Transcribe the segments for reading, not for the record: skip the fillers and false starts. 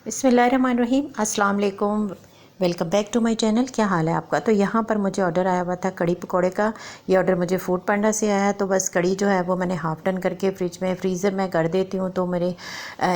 बिस्मिल्लाहिर्रहमानिर्रहीम, अस्सलाम वालेकुम। Welcome back to my channel. क्या हाल है आपका। तो यहाँ पर मुझे ऑर्डर आया हुआ था कड़ी पकौड़े का। ये ऑर्डर मुझे फूड पांडा से आया है। तो बस कड़ी जो है वो मैंने हाफ़ टन करके फ्रीज़र में कर देती हूँ, तो मेरे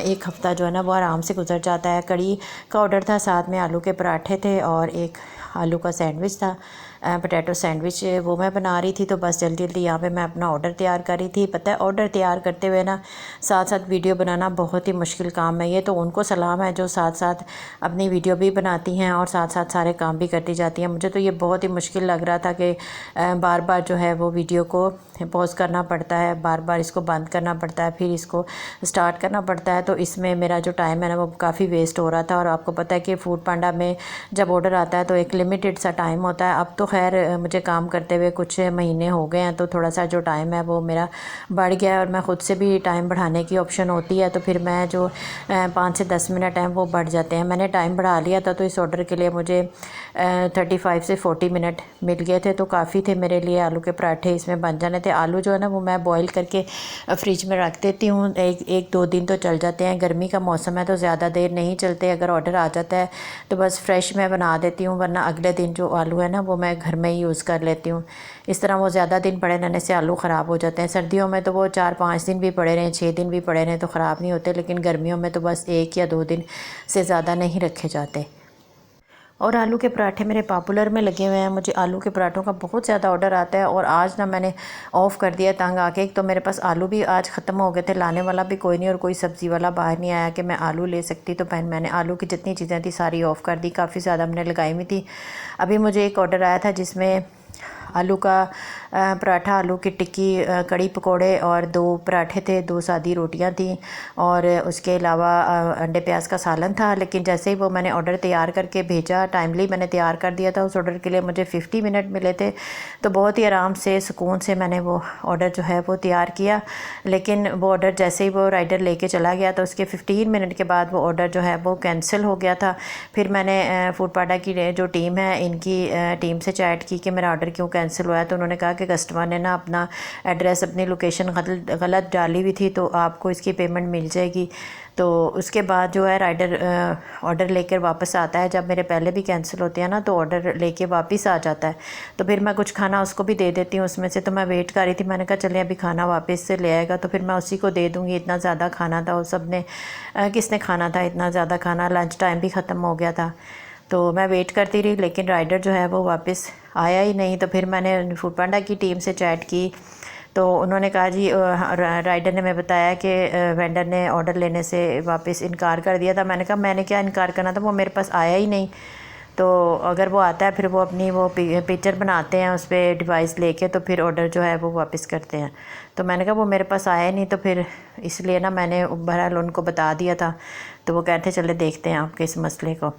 एक हफ़्ता जो है ना वो आराम से गुजर जाता है। कड़ी का ऑर्डर था, साथ में आलू के पराठे थे और एक आलू का सैंडविच था, पोटैटो सैंडविच वो मैं बना रही थी। तो बस जल्दी जल्दी यहाँ पे मैं अपना ऑर्डर तैयार कर रही थी। पता है, ऑर्डर तैयार करते हुए ना साथ साथ वीडियो बनाना बहुत ही मुश्किल काम है। ये तो उनको सलाम है जो साथ साथ अपनी वीडियो भी बनाती हैं और साथ साथ सारे काम भी करती जाती हैं। मुझे तो ये बहुत ही मुश्किल लग रहा था कि बार बार जो है वो वीडियो को पॉज करना पड़ता है, बार बार इसको बंद करना पड़ता है, फिर इसको स्टार्ट करना पड़ता है। तो इसमें मेरा जो टाइम है ना वो काफ़ी वेस्ट हो रहा था। और आपको पता है कि फूड पांडा में जब ऑर्डर आता है तो एक लिमिटेड सा टाइम होता है। अब तो खैर मुझे काम करते हुए कुछ महीने हो गए हैं, तो थोड़ा सा जो टाइम है वो मेरा बढ़ गया है और मैं ख़ुद से भी टाइम बढ़ाने की ऑप्शन होती है, तो फिर मैं जो 5 से 10 मिनट हैं वो बढ़ जाते हैं। मैंने टाइम बढ़ा लिया था, तो इस ऑर्डर के लिए मुझे 35 से 40 मिनट मिल गए थे, तो काफ़ी थे मेरे लिए। आलू के पराठे इसमें बन जाने थे। आलू जो है ना वो मैं बॉईल करके फ्रिज में रख देती हूँ, एक दो दिन तो चल जाते हैं। गर्मी का मौसम है तो ज़्यादा देर नहीं चलते। अगर ऑर्डर आ जाता है तो बस फ्रेश मैं बना देती हूँ, वरना अगले दिन जो आलू है ना वो मैं घर में ही यूज़ कर लेती हूँ। इस तरह वो ज़्यादा दिन पड़े रहने से आलू ख़राब हो जाते हैं। सर्दियों में तो वो 4-5 दिन भी पड़े रहें, 6 दिन भी पड़े रहें तो ख़राब नहीं होते, लेकिन गर्मियों में तो बस 1 या 2 दिन से ज़्यादा नहीं रखे जाते। और आलू के पराठे मेरे पॉपुलर में लगे हुए हैं। मुझे आलू के पराठों का बहुत ज़्यादा ऑर्डर आता है और आज ना मैंने ऑफ़ कर दिया तंग आके। तो मेरे पास आलू भी आज ख़त्म हो गए थे, लाने वाला भी कोई नहीं और कोई सब्ज़ी वाला बाहर नहीं आया कि मैं आलू ले सकती। तो मैंने आलू की जितनी चीज़ें थी सारी ऑफ़ कर दी। काफ़ी ज़्यादा मैंने लगाई हुई थी। अभी मुझे एक ऑर्डर आया था जिसमें आलू का पराठा, आलू की टिक्की, कड़ी पकोड़े और 2 पराठे थे, 2 सादी रोटियां थी और उसके अलावा अंडे प्याज का सालन था। लेकिन जैसे ही वो मैंने ऑर्डर तैयार करके भेजा, टाइमली मैंने तैयार कर दिया था। उस ऑर्डर के लिए मुझे 50 मिनट मिले थे, तो बहुत ही आराम से सुकून से मैंने वो ऑर्डर जो है वो तैयार किया। लेकिन वो ऑर्डर जैसे ही वो राइडर लेके चला गया तो उसके 15 मिनट के बाद वो ऑर्डर जो है वो कैंसिल हो गया था। फिर मैंने फूड पांडा की जो टीम है इनकी टीम से चैट की कि मेरा ऑर्डर क्यों कैंसिल हुआ है। तो उन्होंने कहा कि कस्टमर ने ना अपना एड्रेस, अपनी लोकेशन गलत डाली हुई थी, तो आपको इसकी पेमेंट मिल जाएगी। तो उसके बाद जो है राइडर ऑर्डर लेकर वापस आता है। जब मेरे पहले भी कैंसिल होते हैं ना तो ऑर्डर लेके वापस आ जाता है, तो फिर मैं कुछ खाना उसको भी दे देती हूँ उसमें से। तो मैं वेट कर रही थी, मैंने कहा चलिए अभी खाना वापस से ले आएगा तो फिर मैं उसी को दे दूँगी। इतना ज़्यादा खाना था और सब ने किसने खाना था इतना ज़्यादा खाना, लंच टाइम भी ख़त्म हो गया था। तो मैं वेट करती रही, लेकिन राइडर जो है वो वापस आया ही नहीं। तो फिर मैंने फूड पांडा की टीम से चैट की, तो उन्होंने कहा जी राइडर ने मैं बताया कि वेंडर ने ऑर्डर लेने से वापस इनकार कर दिया था। मैंने कहा मैंने क्या इनकार करना था, वो मेरे पास आया ही नहीं। तो अगर वो आता है फिर वो अपनी वो पिक्चर बनाते हैं उस पर डिवाइस लेके, तो फिर ऑर्डर जो है वो वापस करते हैं। तो मैंने कहा वो मेरे पास आया नहीं, तो फिर इसलिए ना मैंने बहरहाल उनको बता दिया था। तो वो कहते चले देखते हैं आपके इस मसले को।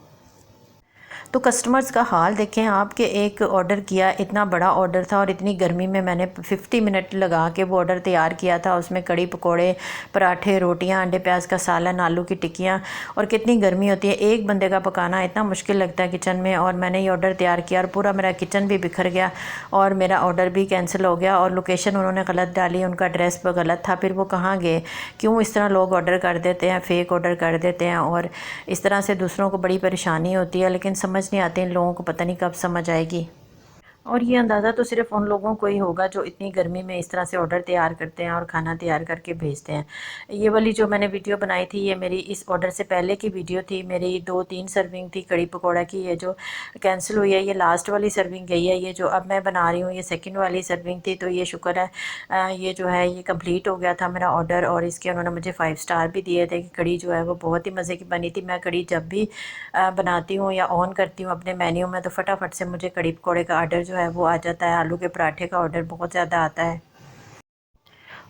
तो कस्टमर्स का हाल देखें आप कि एक ऑर्डर किया, इतना बड़ा ऑर्डर था और इतनी गर्मी में मैंने 50 मिनट लगा के वो ऑर्डर तैयार किया था। उसमें कड़ी पकोड़े, पराठे, रोटियां, अंडे प्याज का सालन, आलू की टिक्कियां, और कितनी गर्मी होती है। एक बंदे का पकाना इतना मुश्किल लगता है किचन में। और मैंने ये ऑर्डर तैयार किया और पूरा मेरा किचन भी बिखर गया और मेरा ऑर्डर भी कैंसिल हो गया। और लोकेशन उन्होंने गलत डाली, उनका एड्रेस पर गलत था। फिर वो कहाँ गए, क्यों इस तरह लोग ऑर्डर कर देते हैं, फ़ेक ऑर्डर कर देते हैं और इस तरह से दूसरों को बड़ी परेशानी होती है। लेकिन समझ नहीं आती इन लोगों को, पता नहीं कब समझ आएगी। और ये अंदाज़ा तो सिर्फ उन लोगों को ही होगा जो इतनी गर्मी में इस तरह से ऑर्डर तैयार करते हैं और खाना तैयार करके भेजते हैं। ये वाली जो मैंने वीडियो बनाई थी ये मेरी इस ऑर्डर से पहले की वीडियो थी। मेरी 2-3 सर्विंग थी कड़ी पकौड़ा की, ये जो कैंसिल हुई है ये लास्ट वाली सर्विंग गई है। ये जो अब मैं बना रही हूँ ये सेकंड वाली सर्विंग थी। तो ये शुक्र है ये जो है ये कंप्लीट हो गया था मेरा ऑर्डर। और इसके उन्होंने मुझे 5 स्टार भी दिए थे कि कड़ी जो है वो बहुत ही मज़े की बनी थी। मैं कड़ी जब भी बनाती हूँ या ऑन करती हूँ अपने मेन्यू में तो फटाफट से मुझे कड़ी पकौड़े का ऑर्डर जो है वो आ जाता है। आलू के पराठे का ऑर्डर बहुत ज़्यादा आता है।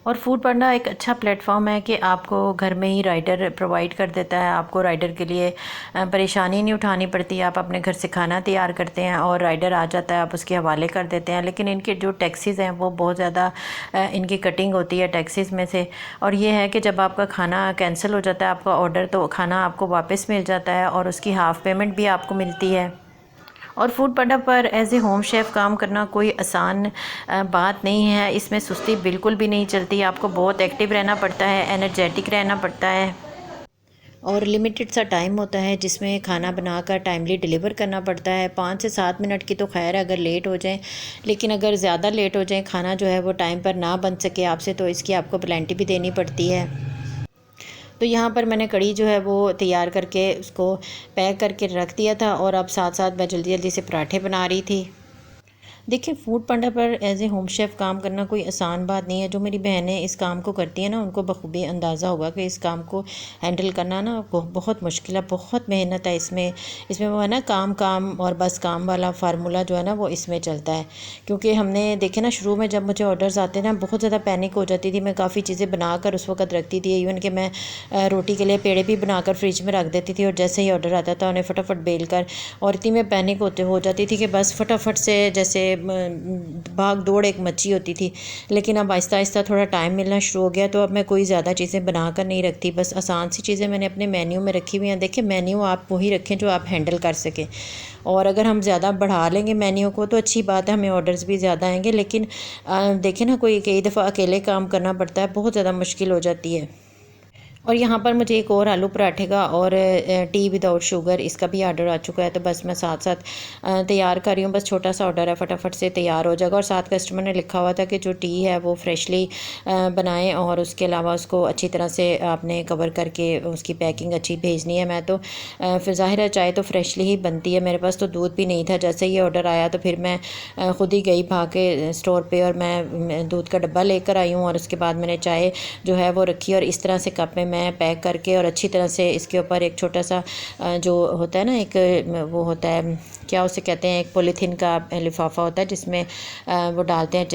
और फूड पांडा एक अच्छा प्लेटफॉर्म है कि आपको घर में ही राइडर प्रोवाइड कर देता है। आपको राइडर के लिए परेशानी नहीं उठानी पड़ती। आप अपने घर से खाना तैयार करते हैं और राइडर आ जाता है, आप उसके हवाले कर देते हैं। लेकिन इनके जो टैक्सीज़ हैं वो बहुत ज़्यादा इनकी कटिंग होती है टैक्सीज़ में से। और ये है कि जब आपका खाना कैंसिल हो जाता है आपका ऑर्डर, तो खाना आपको वापस मिल जाता है और उसकी हाफ़ पेमेंट भी आपको मिलती है। और फूड पांडा पर एज ए होम शेफ़ काम करना कोई आसान बात नहीं है। इसमें सुस्ती बिल्कुल भी नहीं चलती। आपको बहुत एक्टिव रहना पड़ता है, एनर्जेटिक रहना पड़ता है। और लिमिटेड सा टाइम होता है जिसमें खाना बनाकर टाइमली डिलीवर करना पड़ता है। 5 से 7 मिनट की तो खैर अगर लेट हो जाए, लेकिन अगर ज़्यादा लेट हो जाए, खाना जो है वो टाइम पर ना बन सके आपसे, तो इसकी आपको पेनल्टी भी देनी पड़ती है। तो यहाँ पर मैंने कड़ी जो है वो तैयार करके उसको पैक करके रख दिया था और अब साथ साथ मैं जल्दी जल्दी से पराठे बना रही थी। देखिए, फूड पांडा पर एज ए होम शेफ़ काम करना कोई आसान बात नहीं है। जो मेरी बहनें इस काम को करती हैं ना, उनको बखूबी अंदाज़ा होगा कि इस काम को हैंडल करना ना बहुत मुश्किल है, बहुत मेहनत है इसमें। इसमें वो है ना, काम काम और बस काम वाला फार्मूला जो है ना वो इसमें चलता है। क्योंकि हमने देखे ना, शुरू में जब मुझे ऑर्डर्स आते ना, बहुत ज़्यादा पैनिक हो जाती थी। मैं काफ़ी चीज़ें बनाकर उस वक्त रखती थी। इवन कि मैं रोटी के लिए पेड़े भी बनाकर फ्रिज में रख देती थी, और जैसे ही ऑर्डर आता था उन्हें फटाफट बेल कर, और इतनी मैं पैनिक हो जाती थी कि बस फटाफट से जैसे भाग दौड़ एक मची होती थी। लेकिन अब आहिस्ता आहिस्ता थोड़ा टाइम मिलना शुरू हो गया, तो अब मैं कोई ज़्यादा चीज़ें बना कर नहीं रखती। बस आसान सी चीज़ें मैंने अपने मेन्यू में रखी हुई हैं। देखिए, मेन्यू आप वही रखें जो आप हैंडल कर सकें, और अगर हम ज़्यादा बढ़ा लेंगे मेन्यू को तो अच्छी बात है, हमें ऑर्डर्स भी ज़्यादा आएंगे। लेकिन देखें ना, कोई कई दफ़ा अकेले काम करना पड़ता है, बहुत ज़्यादा मुश्किल हो जाती है। और यहाँ पर मुझे एक और आलू पराठे का और टी विदाउट शुगर, इसका भी ऑर्डर आ चुका है। तो बस मैं साथ साथ तैयार कर रही हूँ। बस छोटा सा ऑर्डर है, फटाफट से तैयार हो जाएगा। और साथ कस्टमर ने लिखा हुआ था कि जो टी है वो फ्रेशली बनाएं, और उसके अलावा उसको अच्छी तरह से आपने कवर करके उसकी पैकिंग अच्छी भेजनी है। मैं तो फिर ज़ाहिर है चाय तो फ्रेशली ही बनती है। मेरे पास तो दूध भी नहीं था। जैसे ही ऑर्डर आया तो फिर मैं ख़ुद ही गई भाग के स्टोर पर, और मैं दूध का डब्बा लेकर आई हूँ। और उसके बाद मैंने चाय जो है वो रखी, और इस तरह से कप में मैं पैक करके, और अच्छी तरह से इसके ऊपर एक छोटा सा जो होता है ना, एक वो होता है, क्या उसे कहते हैं, एक पॉलीथीन का लिफाफा होता है जिसमें वो डालते हैं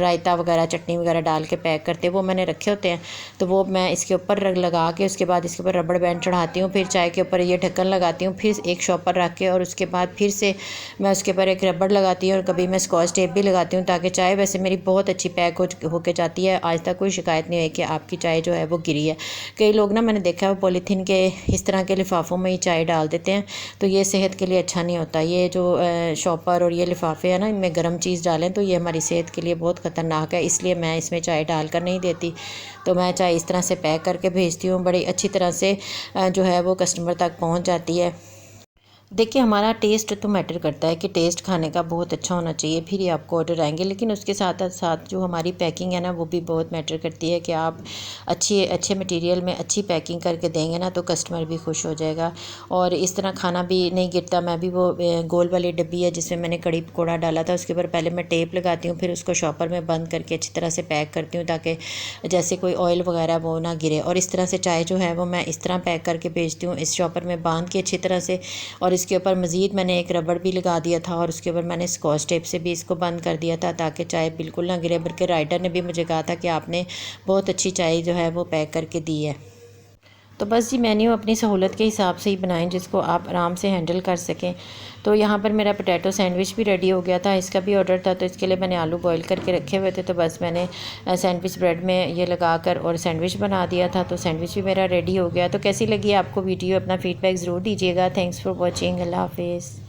रायता वगैरह, चटनी वगैरह डाल के पैक करते हैं, वो मैंने रखे होते हैं। तो वो मैं इसके ऊपर लगा के, उसके बाद इसके ऊपर रबड़ बैंड चढ़ाती हूँ, फिर चाय के ऊपर ये ढक्कन लगाती हूँ, फिर एक शॉपर रख के, और उसके बाद फिर से मैं उसके ऊपर एक रबड़ लगाती हूँ, और कभी मैं स्कॉच टेप भी लगाती हूँ, ताकि चाय वैसे मेरी बहुत अच्छी पैक होके जाती है। आज तक कोई शिकायत नहीं हुई कि आपकी चाय जो है वो गिरी है। कई लोग ना, मैंने देखा है, वो पॉलीथीन के इस तरह के लिफाफों में ही चाय डाल देते हैं, तो ये सेहत के लिए अच्छा नहीं होता। ये जो शॉपर और ये लिफाफे हैं ना, इनमें गर्म चीज़ डालें तो ये हमारी सेहत के लिए बहुत ख़तरनाक है, इसलिए मैं इसमें चाय डाल कर नहीं देती। तो मैं चाय इस तरह से पैक करके भेजती हूँ, बड़ी अच्छी तरह से जो है वो कस्टमर तक पहुँच जाती है। देखिए, हमारा टेस्ट तो मैटर करता है कि टेस्ट खाने का बहुत अच्छा होना चाहिए, फिर ही आपको ऑर्डर आएंगे। लेकिन उसके साथ साथ जो हमारी पैकिंग है ना, वो भी बहुत मैटर करती है कि आप अच्छे मटेरियल में अच्छी पैकिंग करके देंगे ना, तो कस्टमर भी खुश हो जाएगा। और इस तरह खाना भी नहीं गिरता। मैं भी वो गोल वाली डब्बी है जिसमें मैंने कड़ी पकौड़ा डाला था, उसके ऊपर पहले मैं टेप लगाती हूँ, फिर उसको शॉपर में बंद करके अच्छी तरह से पैक करती हूँ, ताकि जैसे कोई ऑयल वगैरह वो ना गिरे। और इस तरह से चाय जो है वो मैं इस तरह पैक करके भेजती हूँ, इस शॉपर में बांध के अच्छी तरह से। और इसके ऊपर मज़ीद मैंने एक रबड़ भी लगा दिया था, और उसके ऊपर मैंने स्कॉच टेप से भी इसको बंद कर दिया था, ताकि चाय बिल्कुल ना गिरे। बल्कि राइडर ने भी मुझे कहा था कि आपने बहुत अच्छी चाय जो है वो पैक करके दी है। तो बस जी, मेन्यू अपनी सहूलत के हिसाब से ही बनाएं, जिसको आप आराम से हैंडल कर सकें। तो यहाँ पर मेरा पोटैटो सैंडविच भी रेडी हो गया था, इसका भी ऑर्डर था। तो इसके लिए मैंने आलू बॉईल करके रखे हुए थे, तो बस मैंने सैंडविच ब्रेड में ये लगाकर और सैंडविच बना दिया था। तो सैंडविच भी मेरा रेडी हो गया। तो कैसी लगी आपको वीडियो, अपना फ़ीडबैक ज़रूर दीजिएगा। Thanks for watching. अल्लाह हाफिज़।